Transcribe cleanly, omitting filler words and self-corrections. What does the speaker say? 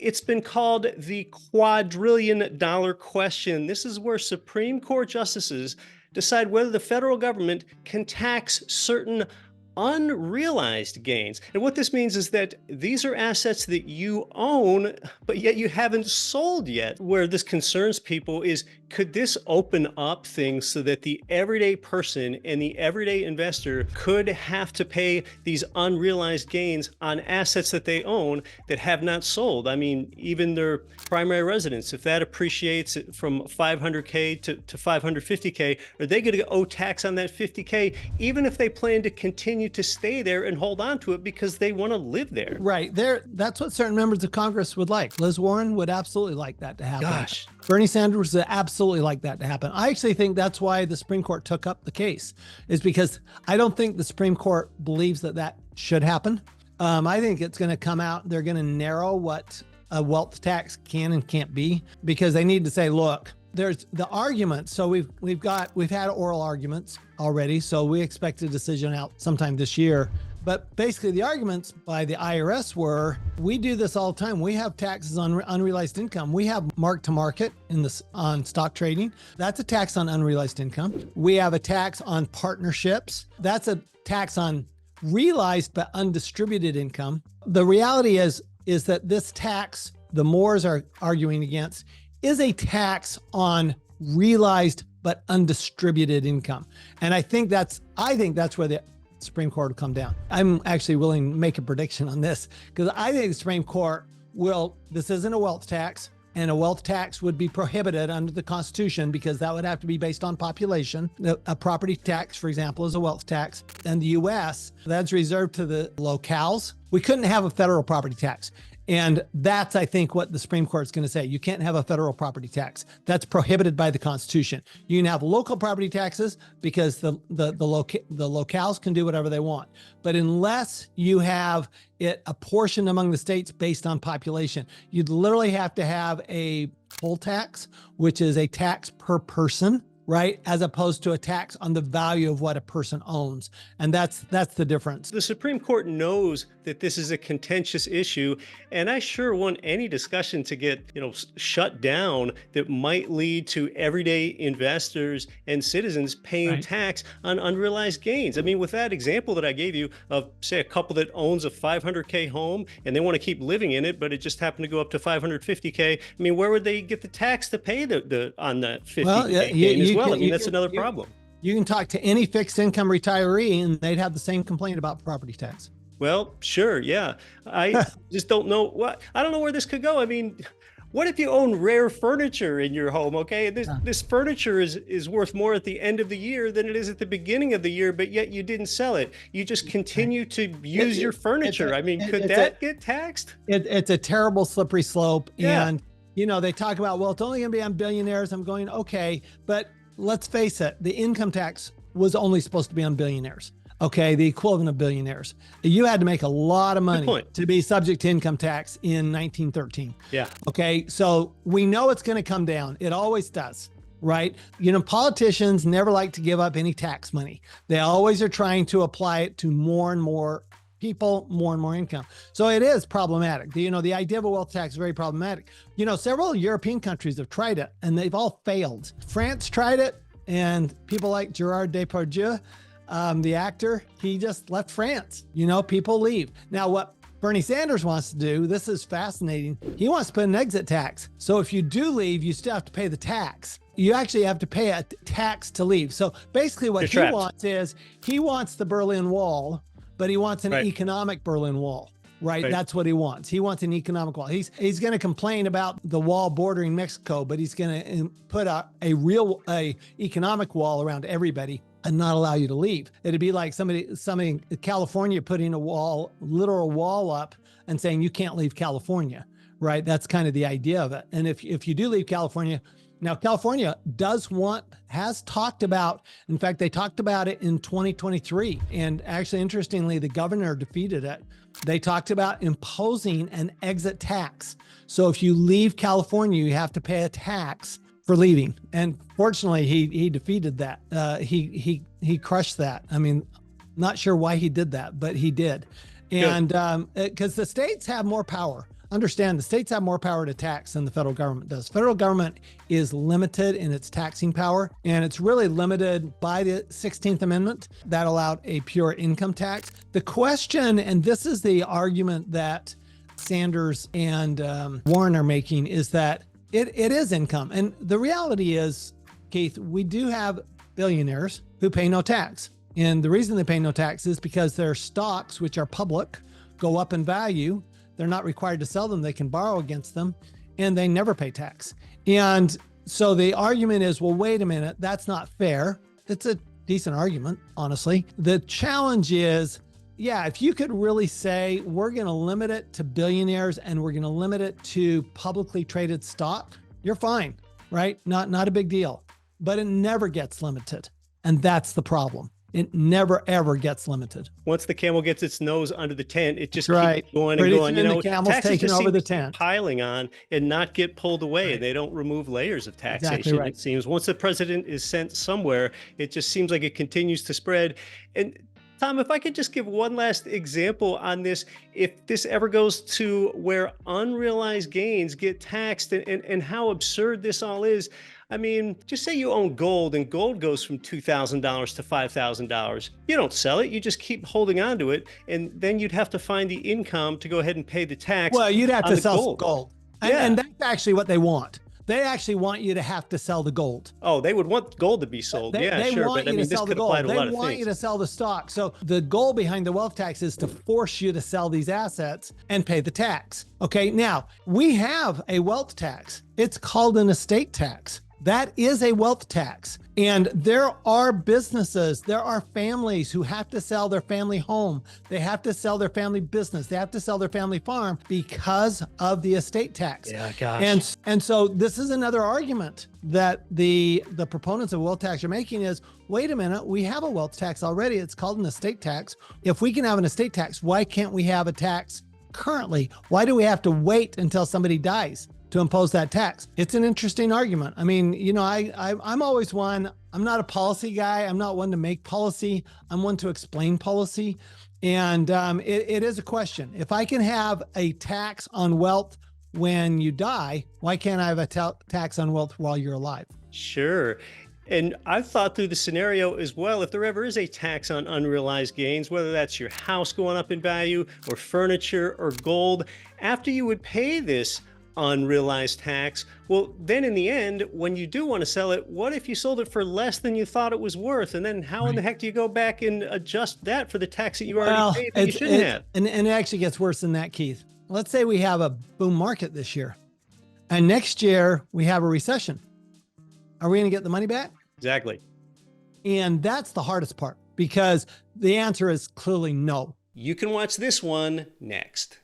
It's been called the quadrillion dollar question. This is where Supreme Court justices decide whether the federal government can tax certain unrealized gains. And what this means is that these are assets that you own, but yet you haven't sold yet. Where this concerns people is, could this open up things so that the everyday person and the everyday investor could have to pay these unrealized gains on assets that they own that have not sold? I mean, even their primary residence, if that appreciates from 500K to 550K, are they going to owe tax on that 50K, even if they plan to continue to stay there and hold on to it because they want to live there? Right. That's what certain members of Congress would like. Liz Warren would absolutely like that to happen. Gosh. Bernie Sanders would absolutely like that to happen. I actually think that's why the Supreme Court took up the case, is because I don't think the Supreme Court believes that that should happen. I think it's going to come out. They're going to narrow what a wealth tax can and can't be, because they need to say, look, there's the argument. So we've had oral arguments already. So we expect a decision out sometime this year. But basically the arguments by the IRS were, we do this all the time. We have taxes on unrealized income. We have mark to market on stock trading. That's a tax on unrealized income. We have a tax on partnerships. That's a tax on realized but undistributed income. The reality is that this tax, the Moores are arguing against, is a tax on realized but undistributed income. And I think that's where the Supreme Court will come down. I'm actually willing to make a prediction on this, because I think the Supreme Court this isn't a wealth tax, and a wealth tax would be prohibited under the Constitution, because that would have to be based on population. A property tax, for example, is a wealth tax. In the US, that's reserved to the locales. We couldn't have a federal property tax. And that's, I think, what the Supreme Court is going to say. You can't have a federal property tax. That's prohibited by the Constitution. You can have local property taxes because the locales can do whatever they want. But unless you have it apportioned among the states based on population, you'd literally have to have a poll tax, which is a tax per person, right? As opposed to a tax on the value of what a person owns. And that's the difference. The Supreme Court knows that this is a contentious issue, and I sure want any discussion to get, shut down that might lead to everyday investors and citizens paying tax on unrealized gains. I mean, with that example that I gave you of, say, a couple that owns a 500K home and they want to keep living in it, but it just happened to go up to 550K. I mean, where would they get the tax to pay on that 50K gain as well? I mean, that's another problem. You can talk to any fixed income retiree and they'd have the same complaint about property tax. Well, sure. Yeah. I just don't know I don't know where this could go. I mean, what if you own rare furniture in your home? Okay. This furniture is worth more at the end of the year than it is at the beginning of the year, but yet you didn't sell it. You just continue to use your furniture. I mean, could that get taxed? It's a terrible slippery slope. Yeah. And, they talk about, well, it's only going to be on billionaires. I'm going, okay, but let's face it, the income tax was only supposed to be on billionaires. Okay, the equivalent of billionaires. You had to make a lot of money to be subject to income tax in 1913. Yeah. Okay, so we know it's going to come down. It always does, right? Politicians never like to give up any tax money. They always are trying to apply it to more and more people, more and more income. So it is problematic. The idea of a wealth tax is very problematic. Several European countries have tried it and they've all failed. France tried it, and people like Gerard Depardieu, the actor, he just left France. People leave. Now, what Bernie Sanders wants to do, this is fascinating. He wants to put an exit tax. So if you do leave, you still have to pay the tax. You actually have to pay a tax to leave. So basically what he wants is, he wants the Berlin Wall, but he wants an economic Berlin Wall. Right. That's what he wants. He wants an economic wall. He's going to complain about the wall bordering Mexico, but he's going to put a real economic wall around everybody and not allow you to leave. It'd be like somebody in California putting a literal wall up and saying you can't leave California. Right. That's kind of the idea of it. And if you do leave California, now California has talked about, in fact, they talked about it in 2023. And actually, interestingly, the governor defeated it. They talked about imposing an exit tax. So if you leave California, you have to pay a tax for leaving. And fortunately, he defeated that. He crushed that. I mean, not sure why he did that, but he did. And because the states have more power. understand the states have more power to tax than the federal government does. Federal government is limited in its taxing power, and it's really limited by the 16th Amendment that allowed a pure income tax. The question, and this is the argument that Sanders and Warren are making, is that it is income. And the reality is, Keith, we do have billionaires who pay no tax. And the reason they pay no tax is because their stocks, which are public, go up in value. They're not required to sell them. They can borrow against them, and they never pay tax. And so the argument is, well, wait a minute, that's not fair. It's a decent argument, honestly. The challenge is, yeah, if you could really say, we're going to limit it to billionaires and we're going to limit it to publicly traded stock, you're fine, right? Not a big deal, but it never gets limited. And that's the problem. It never, ever gets limited. Once the camel gets its nose under the tent, it just right. keeps going and Pretty going. soon the camel's taking over the tent, piling on and not get pulled away. Right. They don't remove layers of taxation. Exactly right. It seems once the president is sent somewhere, it just seems like it continues to spread. And Tom, if I could just give one last example on this, if this ever goes to where unrealized gains get taxed and how absurd this all is. I mean, just say you own gold and gold goes from $2,000 to $5,000. You don't sell it. You just keep holding on to it. And then you'd have to find the income to go ahead and pay the tax. Well, you'd have to sell gold. Yeah. And that's actually what they want. They actually want you to have to sell the gold. Oh, they would want gold to be sold. They sure. Want but I you mean, to this sell could the apply gold. to a lot They of want things. you to sell the stock. So the goal behind the wealth tax is to force you to sell these assets and pay the tax. Okay. Now we have a wealth tax. It's called an estate tax. That is a wealth tax. And there are businesses, there are families who have to sell their family home. They have to sell their family business. They have to sell their family farm because of the estate tax. Yeah, gosh. And so this is another argument that the proponents of wealth tax are making is, wait a minute, we have a wealth tax already. It's called an estate tax. If we can have an estate tax, why can't we have a tax currently? Why do we have to wait until somebody dies to impose that tax? It's an interesting argument. I mean, you know, I'm always one, I'm not a policy guy. I'm not one to make policy. I'm one to explain policy. And it is a question. If I can have a tax on wealth when you die, why can't I have a tax on wealth while you're alive? Sure. And I've thought through the scenario as well. If there ever is a tax on unrealized gains, whether that's your house going up in value or furniture or gold, after you would pay this unrealized tax, well, then in the end, when you do want to sell it, what if you sold it for less than you thought it was worth? And then how in the heck do you go back and adjust that for the tax that you already paid that you shouldn't have? And it actually gets worse than that, Keith. Let's say we have a boom market this year, and next year we have a recession. Are we going to get the money back? Exactly. And that's the hardest part, because the answer is clearly no. You can watch this one next.